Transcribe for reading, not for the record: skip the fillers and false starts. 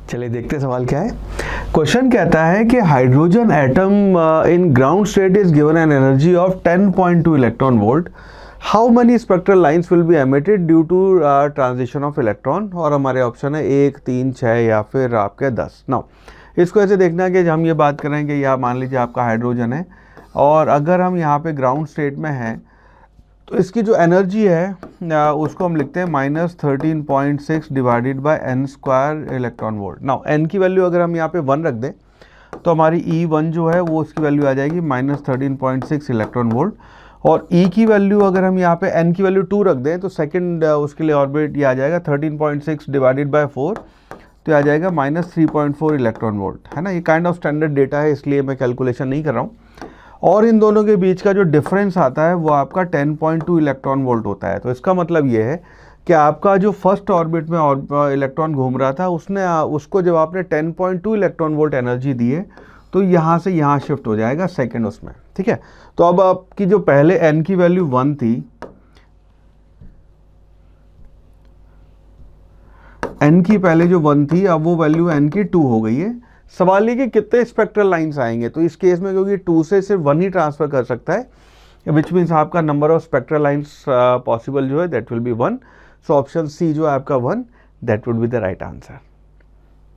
चलिए देखते हैं सवाल क्या है। क्वेश्चन कहता है कि hydrogen atom in ground state is given an energy of 10.2 electron volt. How many spectral lines will be emitted due to transition of electron. और हमारे ऑप्शन है 1, 3, 6 या फिर आपके 10। नाउ इसको ऐसे देखना है कि हम ये बात करें कि यह मान लीजिए आपका हाइड्रोजन है और अगर हम यहाँ पे ग्राउंड स्टेट में हैं तो इसकी जो एनर्जी है उसको हम लिखते हैं -13.6 divided by n² electron volt. Now n की वैल्यू अगर हम यहाँ पे 1 रख दें तो हमारी E1 जो है वो उसकी वैल्यू आ जाएगी -13.6 इलेक्ट्रॉन वोल्ट। और E की वैल्यू अगर हम यहाँ पे n की वैल्यू 2 रख दें तो सेकंड उसके लिए ऑर्बिट ये आ जाएगा 13.6 डिवाइडेड बाय 4, तो आ जाएगा -3.4 इलेक्ट्रॉन वोल्ट, है ना। ये काइंड ऑफ स्टैंडर्ड डेटा है इसलिए मैं कैलकुलेशन नहीं कर रहा हूँ। और इन दोनों के बीच का जो डिफरेंस आता है वो आपका 10.2 इलेक्ट्रॉन वोल्ट होता है। तो इसका मतलब ये है कि आपका जो फर्स्ट ऑर्बिट में इलेक्ट्रॉन घूम रहा था उसको जब आपने 10.2 इलेक्ट्रॉन वोल्ट एनर्जी दी है तो यहाँ से यहाँ शिफ्ट हो जाएगा सेकंड उसमें, ठीक है। तो अब आपकी जो पहले n की वैल्यू 1 थी, n की पहले जो 1 थी अब वो वैल्यू n की 2 हो गई है। सवाल ये कि कितने स्पेक्ट्रल लाइंस आएंगे। तो इस केस में क्योंकि 2 से सिर्फ 1 ही ट्रांसफर कर सकता है विच मीन्स आपका number of spectral lines possible जो है that will be 1। So option C जो है आपका 1 that would be the right answer.